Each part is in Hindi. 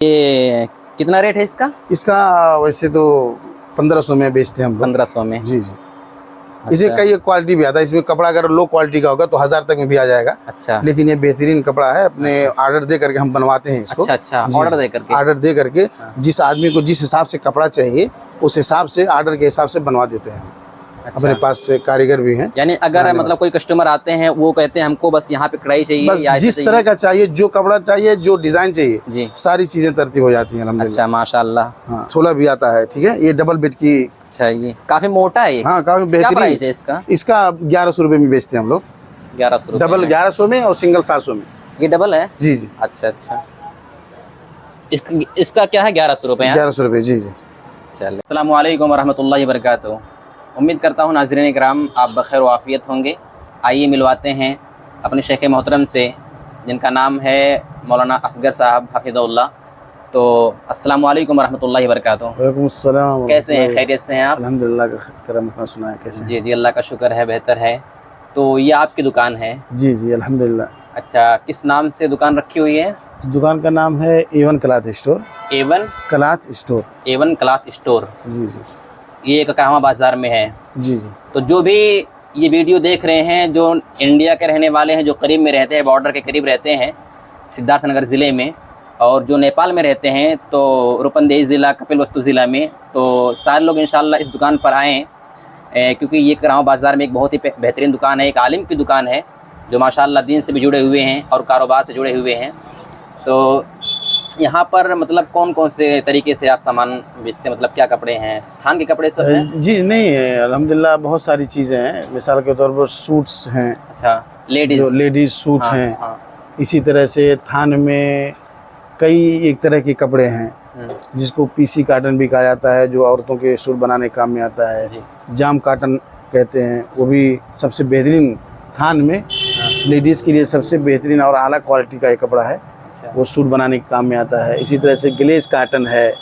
ये कितना रेट है इसका? इसका वैसे तो 1500 में बेचते हैं हम लोग। 1500 में? जी जी। इसे कई क्वालिटी भी आता है, इसमें कपड़ा अगर लो क्वालिटी का होगा तो 1000 तक में भी आ जाएगा। अच्छा। लेकिन ये बेहतरीन कपड़ा है, अपने ऑर्डर दे करके हम बनवाते हैं इसको। अच्छा, ऑर्डर दे करके? ऑर्डर दे करके जिस आदमी को जिस हिसाब से कपड़ा चाहिए उस हिसाब से ऑर्डर के हिसाब से बनवा देते हैं। अपने पास से कारीगर भी हैं। यानी अगर मतलब कोई कस्टमर आते हैं वो कहते हैं हमको बस यहाँ पे कढ़ाई चाहिए, बस या जिस तरह का चाहिए, जो कपड़ा चाहिए, जो डिजाइन चाहिए जी, सारी चीजें तरतीब हो जाती हैं अल्हम्दुलिल्लाह। अच्छा माशाल्लाह। हाँ, छोला भी आता है। ठीक है, ये डबल बेड की। अच्छा, ये काफी मोटा है ये। हाँ, काफी क्या बेहतरीन प्राइस है इसका? इसका 1100 रुपए में बेचते हैं हम लोग। 1100 डबल 1100 में और सिंगल 700 में। ये डबल है? जी जी। अच्छा। इसका क्या है? 1100 रुपए? 1100 रुपए। जी जी। चलिए, अस्सलामु अलैकुम वरहमतुल्लाहि वबरकातुहू। उम्मीद करता हूँ नाज़रीन किराम आप बखैर वाफ़ियत होंगे। आइए मिलवाते हैं अपने शेख मोहतरम से, जिनका नाम है मौलाना असगर साहब हफ़िज़हुल्लाह। तो अस्सलामु अलैकुम वरहमतुल्लाहि वबरकातुहू। वालेकुम अस्सलाम। कैसे हैं? खैरियत से हैं आप? अल्हम्दुलिल्लाह का करम, अपना सुनाए कैसे? जी जी, अल्लाह का शुक्र है, बेहतर है। तो ये आपकी दुकान है? जी जी अल्हम्दुलिल्लाह। अच्छा, किस नाम से दुकान रखी हुई है? दुकान का नाम है A1 cloth store. A1 cloth store. A1 cloth store. जी जी। ये ककामा बाज़ार में है। जी जी। तो जो भी ये वीडियो देख रहे हैं, जो इंडिया के रहने वाले हैं, जो करीब में रहते हैं, बॉर्डर के करीब रहते हैं सिद्धार्थनगर ज़िले में, और जो नेपाल में रहते हैं तो रूपंदेही ज़िला, कपिलवस्तु ज़िला में, तो सारे लोग इंशाल्लाह इस दुकान पर आएँ, क्योंकि ये ककामा बाज़ार में एक बहुत ही बेहतरीन दुकान है, एक आलिम की दुकान है जो माशाल्लाह दीन से भी जुड़े हुए हैं और कारोबार से जुड़े हुए हैं। तो यहाँ पर मतलब कौन कौन से तरीके से आप सामान बेचते हैं? मतलब क्या कपड़े हैं? थान के कपड़े सब हैं? जी नहीं, अल्हम्दुलिल्लाह बहुत सारी चीज़ें हैं। मिसाल के तौर पर सूट्स हैं। अच्छा, लेडीज़? जो लेडीज़ सूट हैं। हाँ। इसी तरह से थान में कई एक तरह के कपड़े हैं जिसको पीसी काटन भी कहा जाता है, जो औरतों के सूट बनाने के काम में आता है। जाम काटन कहते हैं, वो भी सबसे बेहतरीन थान में लेडीज़ के लिए सबसे बेहतरीन और आला क्वालिटी का एक कपड़ा है। वो सूट बनाने के काम में आता है। इसी तरह से ग्लेज काटन है,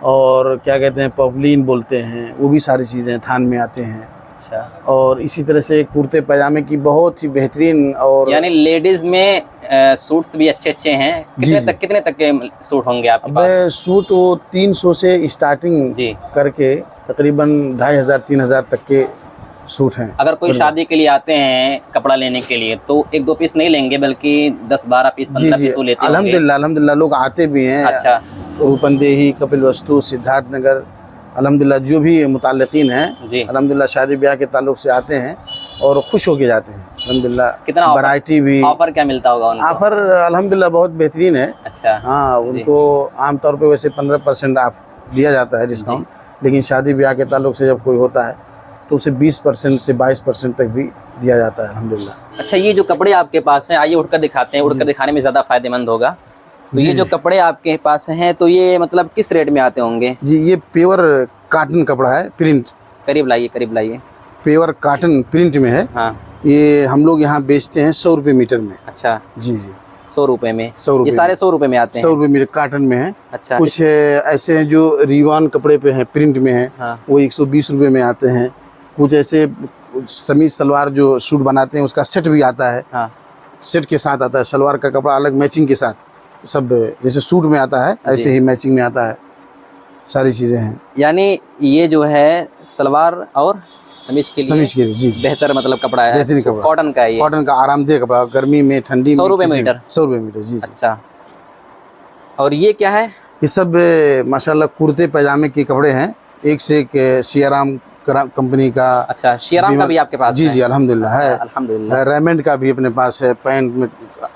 और क्या कहते हैं पॉपलिन बोलते हैं, वो भी सारी चीज़ें थान में आते हैं। अच्छा। और इसी तरह से कुर्ते पैजामे की बहुत ही बेहतरीन, और यानी लेडीज़ में सूट्स भी अच्छे हैं। कितने तक के सूट होंगे आपके पास? सूट वो 300 से स्टार्टिंग जी करके तकरीबन 2500-3000 तक के सूट हैं। अगर कोई शादी के लिए आते हैं कपड़ा लेने के लिए तो 1-2 पीस नहीं लेंगे, बल्कि 10-12 पीस 15 पीस वो लेते होंगे? अल्हम्दुलिल्लाह लोग आते भी हैं। अच्छा। रूपंदेही, कपिलवस्तु, सिद्धार्थनगर, अल्हम्दुलिल्लाह जो भी मुताल्लिकीन हैं जी, अल्हम्दुलिल्लाह शादी ब्याह के ताल्लुक से आते हैं और खुश होके जाते हैं अल्हम्दुलिल्लाह। कितना वैरायटी भी, ऑफर क्या मिलता होगा उनको? ऑफर अल्हम्दुलिल्लाह बहुत बेहतरीन है। अच्छा। हाँ, उनको आमतौर पे वैसे 15% ऑफ दिया जाता है डिस्काउंट, लेकिन शादी ब्याह के ताल्लुक से जब कोई होता है तो उसे 20% से 22% तक भी दिया जाता है अल्हम्दुलिल्लाह। अच्छा, ये जो कपड़े आपके पास हैं, आइए उठकर दिखाते हैं, उठकर दिखाने में ज़्यादा फ़ायदेमंद होगा। तो ये जो कपड़े आपके पास हैं तो ये मतलब किस रेट में आते होंगे? जी, ये प्योर काटन कपड़ा है, प्रिंट। करीब लाइए। प्योर काटन प्रिंट में है। हाँ। ये हम लोग यहाँ बेचते हैं 100 रुपये मीटर में। अच्छा। जी जी। 100 रुपये में? 100 रुपये। ये सारे 100 रुपये में आते हैं? 100 रुपये मीटर काटन में है। अच्छा। कुछ ऐसे हैं जो रीवान कपड़े पे हैं, प्रिंट में है। हाँ। वो 120 रुपये में आते हैं। कुछ ऐसे समीज सलवार जो सूट बनाते हैं उसका सेट भी आता है। हाँ। सेट के साथ आता है, सलवार का कपड़ा अलग मैचिंग के साथ, सब जैसे सूट में आता है ऐसे ही मैचिंग में आता है, सारी चीज़ें हैं। यानी ये जो है सलवार और समीज के लिए जी बेहतर मतलब कपड़ा है, बेहतरीन कपड़ा, कॉटन का है ये। कॉटन का आरामदेह कपड़ा, गर्मी में, ठंडी में। 100 रुपये मीटर? 100 रुपये मीटर। जी। अच्छा। और ये क्या है? ये सब माशाल्लाह कुर्ते पैजामे के कपड़े हैं, एक से एक सियाराम कंपनी का। अच्छा, शियाराम का भी आपके पास? जी जी अल्हम्दुलिल्लाह है। अल्हम्दुलिल्लाह। रेमंड का भी अपने पास है, पैंट में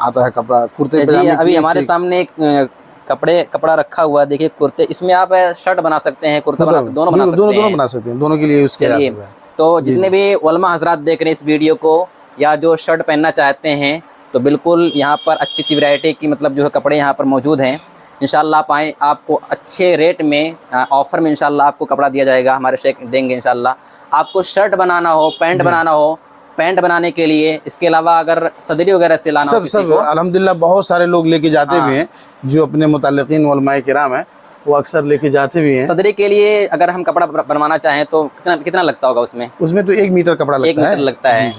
आता है कपड़ा, कुर्ते पैजामे। अभी हमारे सामने एक कपड़ा रखा हुआ है, देखिए कुर्ते। इसमें आप शर्ट बना सकते हैं, कुर्ता बना सकते हैं, दोनों बना सकते हैं। दोनों के लिए यूज़ किया जा सकता है। तो जितने भी उलमा हजरात देख रहे हैं इस वीडियो को, या जो शर्ट पहनना चाहते हैं, तो बिल्कुल यहाँ पर अच्छी वैरायटी की मतलब जो है कपड़े यहाँ पर मौजूद हैं। इंशाल्लाह आप आएँ, आपको अच्छे रेट में ऑफ़र में इंशाल्लाह आपको कपड़ा दिया जाएगा, हमारे शेख देंगे इंशाल्लाह। आपको शर्ट बनाना हो, पैंट बनाना हो, पैंट बनाने के लिए, इसके अलावा अगर सदरी वगैरह से लाना हो सब अल्हम्दुलिल्लाह बहुत सारे लोग लेके जाते भी हैं, जो अपने मुताल्लिकीन उलमाए किराम हैं वो अक्सर लेके जाते भी हैं। सदरी के लिए अगर हम कपड़ा बनवाना चाहें तो कितना लगता होगा उसमें? उसमें तो 1 मीटर कपड़ा लगता है। 1 मीटर लगता है।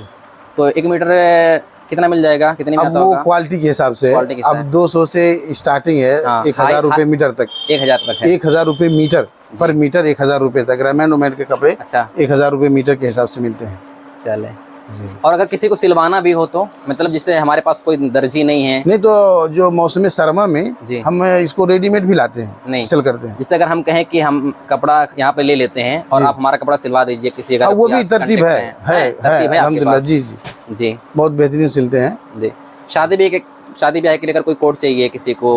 तो 1 मीटर कितना मिल जाएगा, कितने में अब आता वो होगा? क्वालिटी के हिसाब से क्वालिटी के अब 200 से स्टार्टिंग है, हाँ, 1000 रुपये मीटर तक। 1000 तक है। 1000 रुपये मीटर पर मीटर, 1000 रुपये तक। रेमंड उमेंड के कपड़े अच्छा 1000 रुपये मीटर के हिसाब से मिलते हैं। चले। और अगर किसी को सिलवाना भी हो तो, मतलब जिससे हमारे पास कोई दर्जी नहीं है, नहीं तो जो मौसम सरमा में जी। हम इसको रेडीमेड भी लाते हैं, नहीं सेल करते हैं। जिससे अगर हम कहें कि हम कपड़ा यहाँ पे ले लेते हैं और आप हमारा कपड़ा सिलवा दीजिए किसी, अगर वो भी तरतीब है, तरतीब है आपके अल्हम्दुलिल्लाह। पास? जी जी, जी बहुत बेहतरीन सिलते हैं। जी। शादी ब्याह के लिए अगर कोई कोट चाहिए, किसी को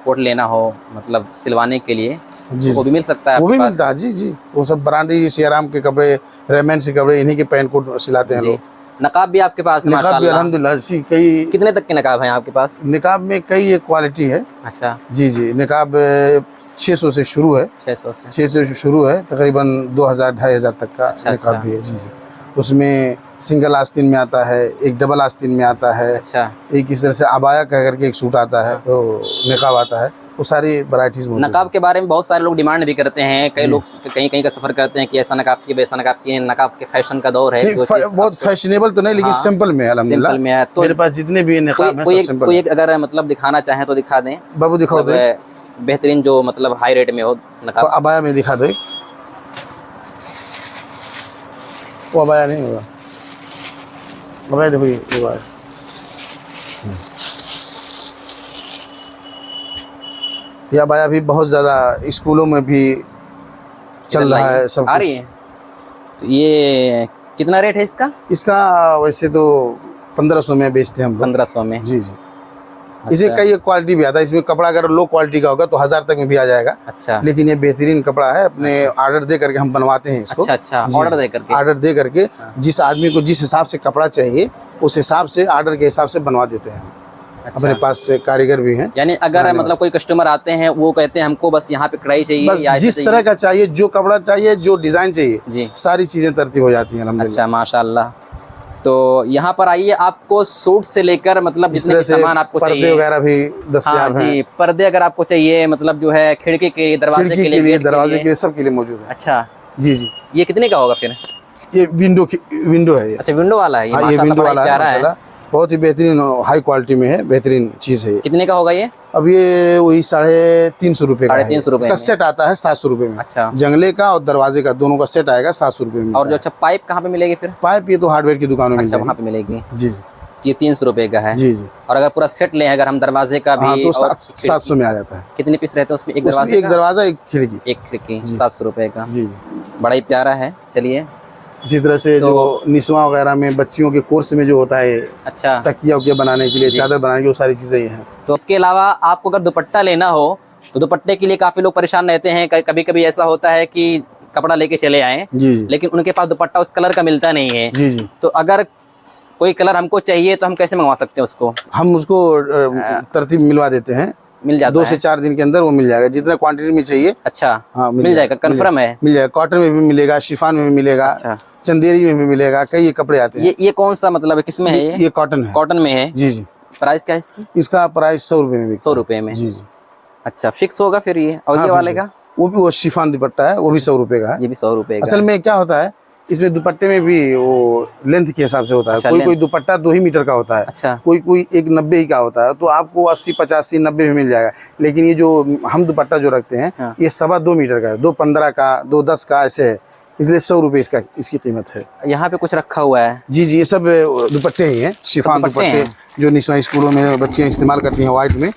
कोट लेना हो मतलब सिलवाने के लिए, जी तो वो भी मिल सकता है वो आपके भी पास? मिलता है। जी जी, वो सब ब्रांडी सियाराम के कपड़े, रेमंड से कपड़े, इन्हीं के पैंट कोट सिलाते हैं जी। लोग। नकाब भी आपके पास है निकाब भी माशाल्लाह? अल्हम्दुलिल्लाह जी, कई कितने तक के नकाब हैं आपके पास? निकाब में कई एक क्वालिटी है। अच्छा जी जी, निकाब 600 से शुरू है, 600 से। 600 से शुरू है, तकरीबन 2000-2500 तक का अच्छा, निकाब अच्छा। भी है। जी जी, उसमें सिंगल आस्तीन में आता है, एक डबल आस्तीन में आता है, अच्छा एक इस तरह से अबाया कह करके एक सूट आता है, तो निकाब आता है। वो सारी वैराइटीज मौजूद नकाब के बारे में बहुत सारे लोग डिमांड भी करते हैं, कई लोग कहीं कहीं का सफ़र करते हैं कि ऐसा नकाब चाहिए, वैसा नकाब चाहिए। नकाब के फैशन का दौर है, नहीं, जो चीज़ बहुत फैशनेबल तो नहीं, लेकिन हाँ, सिंपल में है अल्हम्दुलिल्लाह। सिंपल में है। तो मेरे पास जितने भी निकाब हैं कोई सब सिंपल कोई है। एक अगर मतलब दिखाना चाहें तो दिखा दें, बाबू दिखाओ तो, मतलब बेहतरीन जो मतलब हाई रेट में हो नकाब। अबाया में दिखा दो। वो अबाया नहीं होगा, अबाया देखो ये अबाया। ये अबाया भी बहुत ज़्यादा स्कूलों में भी चल रहा है सब आ रही कुछ। है। तो ये कितना रेट है इसका? इसका वैसे तो 1500 में बेचते हैं हम लोग। 1500 में। जी जी, इसे कई एक क्वालिटी भी आता है। इसमें कपड़ा अगर लो क्वालिटी का होगा तो 1000 तक में भी आ जाएगा। अच्छा लेकिन ये बेहतरीन कपड़ा है, अपने ऑर्डर दे करके हम बनवाते हैं इसको। अच्छा अच्छा, जी, ऑर्डर दे करके। ऑर्डर दे करके जिस आदमी को जिस हिसाब से कपड़ा चाहिए उस हिसाब से ऑर्डर के हिसाब से बनवा देते हैं। अच्छा। अपने पास से कारीगर भी हैं। यानी अगर मतलब कोई कस्टमर आते हैं, वो कहते हैं हमको बस यहाँ पे कढ़ाई चाहिए बस या ऐसे जिस चाहिए? तरह का चाहिए, जो कपड़ा चाहिए, जो डिज़ाइन चाहिए, जी। सारी चीज़ें तरतीब हो जाती हैं अल्हम्दुलिल्लाह। अच्छा माशाल्लाह। तो यहाँ पर आइए, आपको सूट से लेकर मतलब इस जितने तरह भी से सामान आपको पर्दे चाहिए, वगैरह भी हाँ दस्तयाब हैं। जी, पर्दे अगर आपको चाहिए, मतलब जो है खिड़की के लिए, दरवाजे खिड़की के के लिए, गेट के दरवाजे लिए। के लिए, सब के लिए मौजूद है। अच्छा, जी जी, ये कितने का होगा फिर? ये विंडो है ये। अच्छा विंडो वाला है ये? हाँ, ये माशाल्लाह विंडो बड़ा वाला है, प्यारा है। माशाल्लाह बहुत ही बेहतरीन हाई क्वालिटी में है, बेहतरीन चीज़ है ये। कितने का होगा ये? अब ये वही 350 रुपये का है। 350 रुपये इसका में। सेट आता है 700 रुपये में। अच्छा। जंगले का और दरवाजे का दोनों का सेट आएगा 700 रुपये में। और जो अच्छा पाइप कहाँ पे मिलेगी फिर? पाइप ये तो हार्डवेयर की दुकानों में अच्छा मिल वहाँ पे मिलेगी। जाएगी। जी जी ये 300 रुपये का है। जी जी, और अगर पूरा सेट लें, अगर हम दरवाजे का भी हाँ तो और 700 में आ जाता है। कितने पीस रहते हैं उसमें? एक उसमें दरवाजे एक का, दरवाजा, एक खिड़की। एक खिड़की, 700 रुपये का। जी जी, बड़ा ही प्यारा है। चलिए, इसी तरह से तो- जो निस्वां वगैरह में बच्चियों के कोर्स में जो होता है, अच्छा। तकिया उकिया बनाने के लिए, चादर बनाने के लिए, वो सारी चीज़ें ये हैं। तो इसके अलावा आपको अगर दुपट्टा लेना हो तो दुपट्टे के लिए काफ़ी लोग परेशान रहते हैं। कभी कभी ऐसा होता है कि कपड़ा लेके चले आए, जी जी लेकिन उनके पास दुपट्टा उस कलर का मिलता नहीं है। जी जी, तो अगर कोई कलर हमको चाहिए तो हम कैसे मंगवा सकते हैं उसको? हम उसको तरतीब मिलवा देते हैं। मिल जाता 2 है? से 4 दिन के अंदर वो मिल जाएगा, जितना क्वांटिटी में चाहिए। अच्छा, हाँ मिल जाएगा, कंफर्म है? मिल जाएगा। कॉटन में भी मिलेगा, शिफॉन में भी मिलेगा, अच्छा। चंदेरी में भी मिलेगा, कई कपड़े आते हैं। ये कौन सा मतलब है, किसमें है ये? ये कॉटन है। कॉटन में है। जी जी, प्राइस क्या है इसकी? इसका प्राइस 100 रुपये में बिकता 100 है। रुपये में। जी जी, अच्छा, फिक्स होगा फिर ये? और हाँ, ये वाले फिर का? वो भी वो शिफॉन दुपट्टा है, वो भी 100 रुपये का है। ये भी 100 रुपये का असल में क्या होता है, इसमें दुपट्टे में भी वो लेंथ के हिसाब से होता है। अच्छा, कोई लेंथ। कोई दुपट्टा 2 ही मीटर का होता है, अच्छा। कोई कोई 190 ही का होता है। तो आपको 80, 85, 90 में मिल जाएगा। लेकिन ये जो हम दुपट्टा जो रखते हैं, हाँ। ये 2.25 मीटर का है, 2.15 का, 2.10 का, ऐसे है। इसलिए 100 रुपये इसकी कीमत है। यहाँ पे कुछ रखा हुआ है? जी जी, ये सब दुपट्टे ही हैं, शिफॉन दुपट्टे दुपट्टे हैं। जो निस्वां स्कूलों में बच्चियाँ इस्तेमाल करती हैं वाइट में,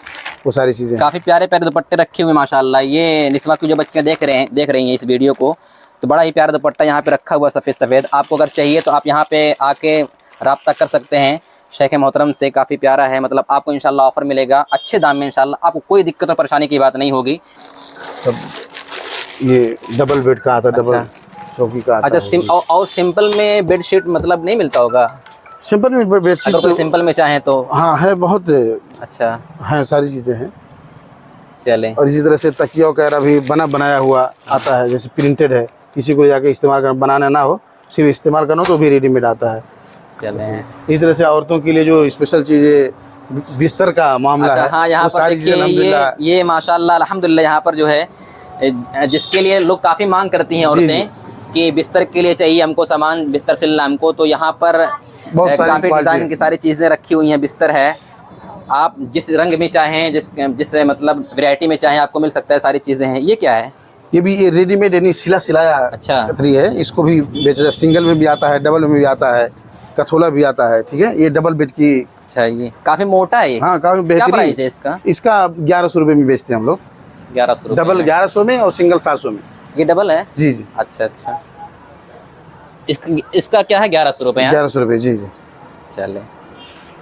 वो सारी चीज़ें हैं। काफ़ी प्यारे प्यारे दुपट्टे रखे हुए माशाल्लाह। ये निस्वां की जो बच्चियाँ देख रही हैं इस वीडियो को, तो बड़ा ही प्यारा दुपट्टा यहाँ पे रखा हुआ है सफ़ेद सफ़ेद। आपको अगर चाहिए तो आप यहाँ पे आके रब्ता कर सकते हैं शेख मोहतरम से। काफ़ी प्यारा है, मतलब आपको इंशाल्लाह ऑफ़र मिलेगा अच्छे दाम में इंशाल्लाह। आपको कोई दिक्कत और परेशानी की बात नहीं होगी। सब ये डबल बेड का आता है, डबल चौकी का आता अच्छा, है। और सिंपल में बेडशीट मतलब नहीं मिलता होगा? सिंपल में बेडशीट अगर कोई सिंपल में चाहे तो? हाँ है, बहुत अच्छा, हैं, सारी चीज़ें हैं। चले। और इसी तरह से तकिया वगैरह भी बनाया हुआ आता है, जैसे प्रिंटेड है। किसी को जाके इस्तेमाल करना, बनाना ना हो, सिर्फ इस्तेमाल करना हो तो भी रेडीमेड आता है। चले। इस तरह से औरतों के लिए जो स्पेशल चीज़ें, बिस्तर का मामला अच्छा, है, हाँ, यहाँ वो पर सारी चीज़ें देखिए अल्हम्दुलिल्लाह। ये माशाल्लाह अल्हम्दुलिल्लाह यहाँ पर जो है जिसके लिए लोग काफ़ी मांग करती हैं औरतें कि बिस्तर के लिए चाहिए हमको सामान, बिस्तर सिलना हमको, तो यहाँ पर बहुत सारी काफ़ी क्वालिटी डिज़ाइन है। की सारी चीज़ें रखी हुई हैं, बिस्तर है, आप जिस रंग में चाहें, जिस मतलब वैरायटी में चाहें आपको मिल सकता है, सारी चीज़ें हैं। ये क्या है? ये भी ये रेडीमेड यानी सिलाया अच्छा। कतरी है, इसको भी बेचा जाए। सिंगल में भी आता है, डबल में भी आता है, कथोला भी आता है। ठीक है, ये डबल बेड की। अच्छा, ये काफ़ी मोटा है ये। हाँ, काफी क्या बेहतरीन। प्राइस है इसका? इसका 1100 रुपये में बेचते हैं हम लोग। 1100 डबल 1100 में और सिंगल 700 में। ये डबल है? जी जी। अच्छा अच्छा, इसका क्या है? 1100 रुपये। 1100 रुपये, जी जी। चले,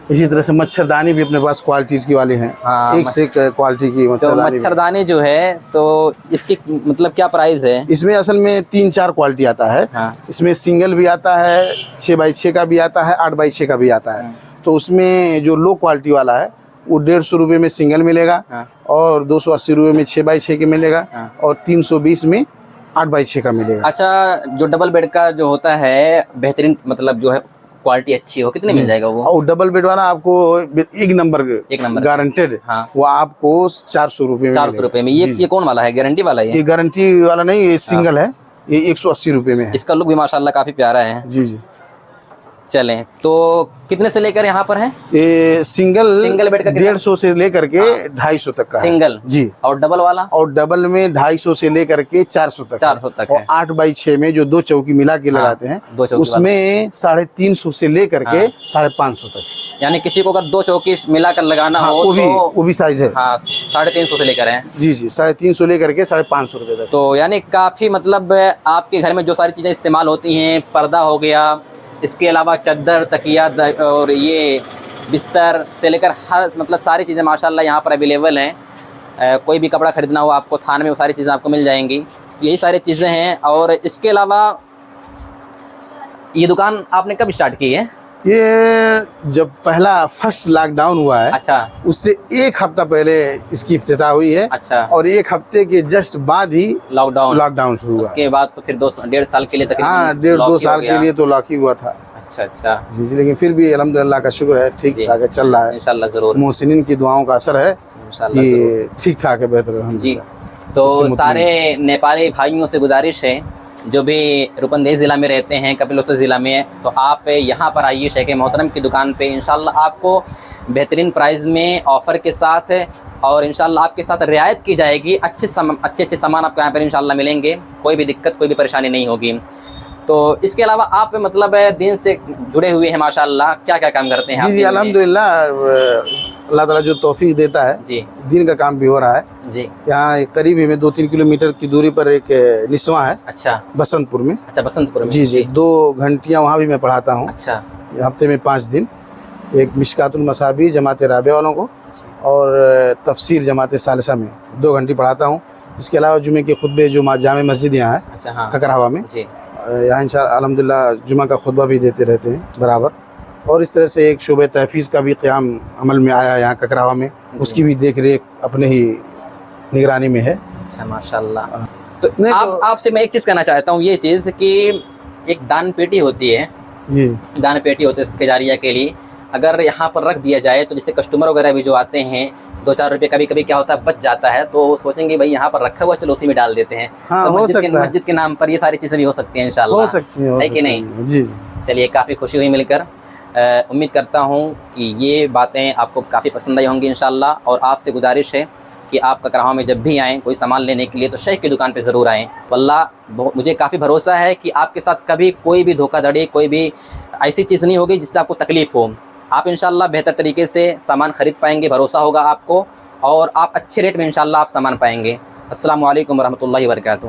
इसी तरह से मच्छरदानी भी अपने पास क्वालिटीज की वाली हैं। हाँ, एक से एक क्वालिटी की तो मच्छरदानी भी। मच्छरदानी जो है, तो इसकी मतलब क्या प्राइस है? इसमें असल में 3-4 क्वालिटी आता है। हाँ। इसमें सिंगल भी आता है, 6x6 का भी आता है, 8x6 का भी आता है। तो उसमें जो लो क्वालिटी वाला है वो 150 रुपये में सिंगल मिलेगा, हाँ। और 280 रुपये में 6x6 के मिलेगा, हाँ। और 320 में 8x6 का मिलेगा। अच्छा, जो डबल बेड का जो होता है बेहतरीन, मतलब जो है क्वालिटी अच्छी हो, कितने मिल जाएगा वो? और डबल बेड वाला आपको एक नंबर गारंटेड, हाँ। वो आपको 400 रुपये में 400 रुपये में। ये कौन वाला है? गारंटी वाला है ये गारंटी वाला नहीं, ये सिंगल है, ये 180 रुपये में है। इसका लुक भी माशाल्लाह काफ़ी प्यारा है। जी जी। चलें, तो कितने से लेकर यहाँ पर है? ये सिंगल बेड का 150 से लेकर के 250 तक का है। सिंगल जी। और डबल वाला? और डबल में 250 से लेकर के 400 तक 400 तक और है। 8x6 में जो 2 चौकी मिला के लगाते हैं, 2 चौकी उसमें 350 से लेकर के 550 तक। यानी किसी को अगर 2 चौकी मिलाकर लगाना हाँ, हो वो भी साइज है। हाँ, 350 से लेकर है। जी जी, 350 लेकर के 550 रुपये तक। तो यानी काफ़ी मतलब आपके घर में जो सारी चीज़ें इस्तेमाल होती हैं, पर्दा हो गया, इसके अलावा चद्दर, तकिया और ये बिस्तर से लेकर हर मतलब सारी चीज़ें माशाल्लाह यहाँ पर अवेलेबल हैं। कोई भी कपड़ा ख़रीदना हो आपको थाने में, वो सारी चीज़ें आपको मिल जाएंगी। यही सारी चीज़ें हैं। और इसके अलावा ये दुकान आपने कब स्टार्ट की है? ये जब पहला फर्स्ट लॉकडाउन हुआ है, अच्छा, उससे 1 हफ्ता पहले इसकी इफ्तिताह हुई है। अच्छा। और 1 हफ्ते के जस्ट बाद ही लॉकडाउन शुरू हुआ। उसके बाद तो फिर 1.5 साल के लिए तकरीबन हाँ, 1.5-2 साल के लिए तो लॉक ही हुआ था। अच्छा अच्छा जी जी, लेकिन फिर भी अल्हम्दुलिल्लाह का शुक्र है, ठीक ठाक है, चल रहा है। इंशाल्लाह ज़रूर, मोहसिनीन की दुआओं का असर है इंशाल्लाह ज़रूर। कि ठीक ठाक है, बेहतर है जी। तो सारे नेपाली भाइयों से गुजारिश है जो भी रूपंदेही ज़िला में रहते हैं, कपिलवस्तु ज़िला में, तो आप यहाँ पर आइए शेख मोहतरम की दुकान पे। इंशाल्लाह आपको बेहतरीन प्राइस में ऑफ़र के साथ और इंशाल्लाह आपके साथ रियायत की जाएगी। अच्छे सामान आपको यहाँ पर इंशाल्लाह मिलेंगे, कोई भी दिक्कत, कोई भी परेशानी नहीं होगी। तो इसके अलावा आप मतलब दिन से जुड़े हुए हैं माशाल्लाह, क्या क्या काम करते हैं? जी जी, अल्हम्दुलिल्लाह, अल्लाह ताला जो तौफीक देता है, जी, दिन का काम भी हो रहा है। जी। यहाँ करीब ही में 2-3 किलोमीटर की दूरी पर एक निस्वा है। अच्छा, बसंतपुर में। अच्छा, बसंतपुर में। जी जी, 2 घंटियाँ वहाँ भी मैं पढ़ाता हूँ। अच्छा, हफ्ते में 5 दिन। एक मिशकातुल मसाबी जमात राबिया वालों को, और तफसीर जमात सालिसा में 2 घंटे पढ़ाता हूँ। इसके अलावा जुमे के खुतबे जो जामे मस्जिद यहाँ है, अच्छा, हाँ, खकरहवा में, जी, यहाँ इंशाअल्लाह अल्हम्दुलिल्लाह जुमा का खुतबा भी देते रहते हैं बराबर। और इस तरह से एक शोबे तहफ़ीज़ का भी क़याम अमल में आया है यहाँ ककरावा में, उसकी भी देख रेख अपने ही निगरानी में है। अच्छा, माशाल्लाह। तो आपसे मैं एक चीज़ कहना चाहता हूँ, ये चीज़ कि एक दान पेटी होती है, जी, दान पेटी होती है सदका जारिया के लिए, अगर यहाँ पर रख दिया जाए तो जैसे कस्टमर वगैरह भी जो आते हैं, 2-4 रुपये कभी कभी क्या होता है बच जाता है, तो सोचेंगे भाई यहाँ पर रखा हुआ, चलो उसी में डाल देते हैं। हाँ, तो हो सकता है। मस्जिद के नाम पर ये सारी चीज़ें भी हो सकती हैं इंशाल्लाह, हो सकती है कि नहीं? जी जी। चलिए, काफ़ी खुशी हुई मिलकर। उम्मीद करता हूँ कि ये बातें आपको काफ़ी पसंद आई होंगी इंशाल्लाह। और आपसे गुजारिश है कि आप ककरावा में जब भी आएँ कोई सामान लेने के लिए तो शेख की दुकान पे ज़रूर आएँ। वल्लाह मुझे काफ़ी भरोसा है कि आपके साथ कभी कोई भी धोखाधड़ी, कोई भी ऐसी चीज़ नहीं होगी जिससे आपको तकलीफ़ हो। आप इंशाल्लाह बेहतर तरीके से सामान ख़रीद पाएंगे, भरोसा होगा आपको, और आप अच्छे रेट में इंशाल्लाह आप सामान पाएंगे। अस्सलामु अलैकुम वरहमतुल्लाहि वबरकातुहू।